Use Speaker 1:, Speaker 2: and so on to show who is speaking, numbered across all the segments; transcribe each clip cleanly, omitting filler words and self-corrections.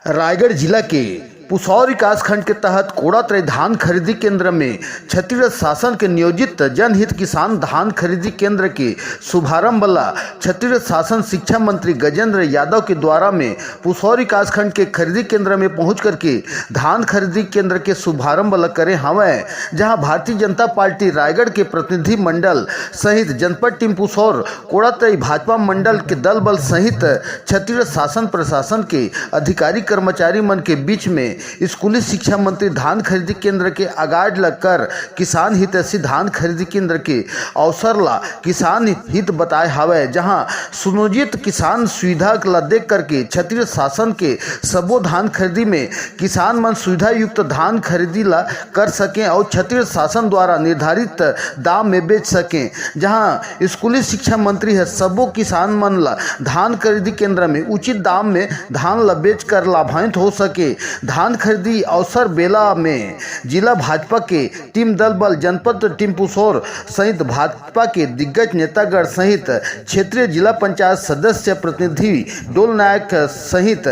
Speaker 1: रायगढ़ जिला के पुसौर विकास खंड के तहत कोड़ात्रय धान खरीदी केंद्र में छत्तीसगढ़ शासन के नियोजित जनहित किसान धान खरीदी केंद्र के शुभारंभ वाला छत्तीसगढ़ शासन शिक्षा मंत्री गजेंद्र यादव के द्वारा में पुसौर विकास खंड के खरीदी केंद्र में पहुंच करके धान खरीदी केंद्र के शुभारंभ वाला करे हवै, जहां भारतीय जनता पार्टी रायगढ़ के प्रतिनिधि मंडल सहित जनपद टीम पुसौर कोड़ात्रय भाजपा मंडल के दल बल सहित छत्तीसगढ़ शासन प्रशासन के अधिकारी कर्मचारी मन के बीच में स्कूली शिक्षा मंत्री धान खरीदी केंद्र के आगाज लगकर किसान हितैषी धान खरीदी केंद्र के अवसर ला किसान हित बताए हवै, जहां सुनियोजित किसान सुविधा ला देख करके छत्तीसगढ़ शासन के सबो धान खरीदी में किसान मन सुविधा युक्त धान खरीदी ला कर सके और छत्तीसगढ़ शासन द्वारा निर्धारित दाम में बेच सके। जहां स्कूली शिक्षा मंत्री है सबो किसान मन ला धान खरीदी केंद्र में उचित दाम में धान ला बेच कर लाभान्वित हो सके। धान खरीदी अवसर बेला में जिला भाजपा के टीम दल बल जनपद टीम पुसौर सहित भाजपा के दिग्गज नेतागण सहित क्षेत्रीय जिला पंचायत सदस्य प्रतिनिधि डोल नायक सहित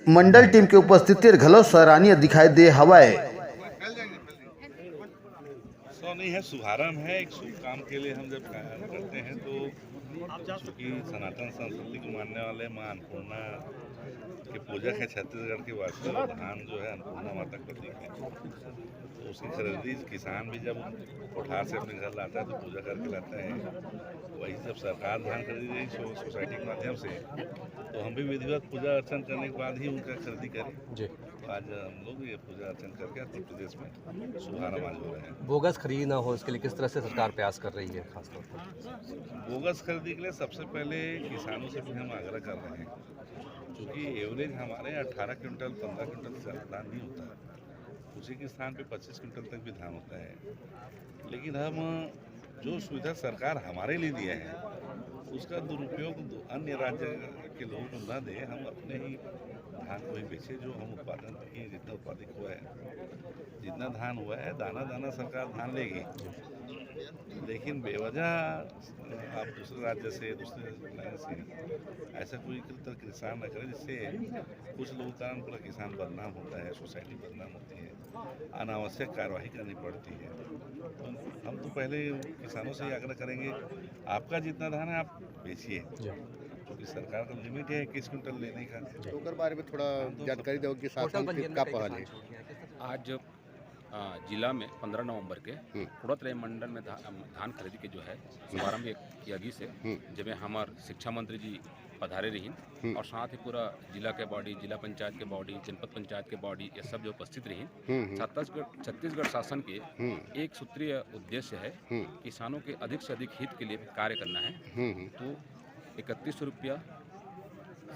Speaker 1: मंडल टीम के उपस्थिति घलो सराहनीय दिखाई दे हवाए।
Speaker 2: नहीं है, शुभारंभ है। एक शुभ काम के लिए हम जब करते हैं तो चूँकि सनातन संस्कृति को मानने वाले माँ अन्नपूर्णा के पूजक है छत्तीसगढ़ के वासी, धान जो है अन्नपूर्णा माता का प्रतीक है, तो उसकी खरीदी किसान भी जब कोठार से अपने घर लाता है तो पूजा करके लाता है। वही जब सरकार धान खरीदी रही सोसाइटी के माध्यम से, तो हम भी विधिवत पूजा अर्चन करने के बाद ही उनका खरीदी करें। तो आज हम लोग ये पूजा अर्चन करके उत्तर प्रदेश में शुभारंभ आज हो रहे हैं।
Speaker 3: बोगस खरीदी ना हो इसके लिए किस तरह से सरकार प्रयास कर रही है? खासतौर पर
Speaker 2: बोगस खरीदी के लिए सबसे पहले किसानों से भी हम आग्रह कर रहे हैं, क्योंकि एवरेज हमारे 18 क्विंटल 15 क्विंटल से ज़्यादा धान नहीं होता है, उसी के स्थान पे 25 क्विंटल तक भी धान होता है। लेकिन हम जो सुविधा सरकार हमारे लिए दिया है उसका दुरुपयोग अन्य राज्य के लोगों को न दें, हम अपने ही धान को ही बेचे जो हम उत्पादन किए। जितना उत्पादित हुआ है, जितना धान हुआ है, दाना दाना सरकार धान लेगी, लेकिन बेवजह आप दूसरे राज्य से दूसरे लाइन से ऐसा कोई किसान न करे जिससे कुछ लोगों के कारण पूरा किसान बदनाम होता है, सोसाइटी बदनाम होती है, अनावश्यक कार्रवाई करनी पड़ती है। तो हम तो पहले किसानों से ही आग्रह करेंगे, आपका जितना धान है आप बेचिए, क्योंकि सरकार का लिमिट है 21 क्विंटल लेने का।
Speaker 4: तो बारे में थोड़ा जानकारी दो कि शासन का पहल है।
Speaker 5: आज जिला में 15 नवंबर के कोड़ात्रय मंडल में धान खरीदी के जो है शुभारंभ किया गई से, जिसमें हमारे शिक्षा मंत्री जी पधारे रही और साथ ही पूरा जिला के बॉडी, जिला पंचायत के बॉडी, जनपद पंचायत के बॉडी, ये सब जो उपस्थित रही। छत्तीसगढ़ शासन के एक सूत्रीय उद्देश्य है किसानों के अधिक से अधिक हित के लिए कार्य करना है। तो 3100 रुपया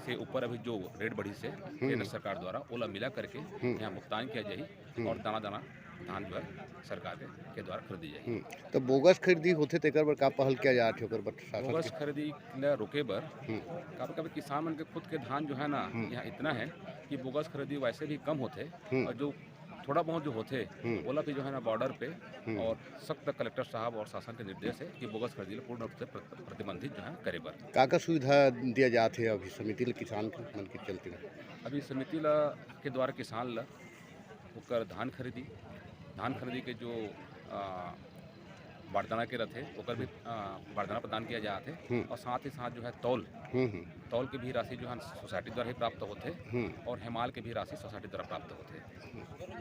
Speaker 5: से ऊपर अभी जो रेट बढ़ी से केंद्र सरकार द्वारा ओला मिला करके यहाँ भुगतान किया जाए और दाना दाना धान जो है सरकार के द्वारा खरीदी जाए।
Speaker 4: तो बोगस खरीदी होते तेकर बर का पहल किया जात है?
Speaker 5: बोगस खरीदी रोके बर कभी कभी किसान मन के खुद के धान जो है ना यहाँ इतना है कि बोगस खरीदी वैसे भी कम होते और जो थोड़ा बहुत जो होते ओला भी जो है ना बॉर्डर पे और सख्त कलेक्टर साहब और शासन के निर्देश है कि बोगस खरीदी पूर्ण रूप से प्रतिबंधित जो है करे बर।
Speaker 4: का सुविधा दिया जाते है अभी समिति ला किसान के मन के चलते? अभी
Speaker 5: समिति ला के द्वारा किसान ला ओकर धान खरीदी के जो बारदाना के रहते ओकर भी बारदाना प्रदान किया जाते और साथ ही साथ जो है तौल की भी राशि जो है सोसाइटी द्वारा ही प्राप्त होते और हेमाल के भी राशि सोसाइटी द्वारा प्राप्त होते।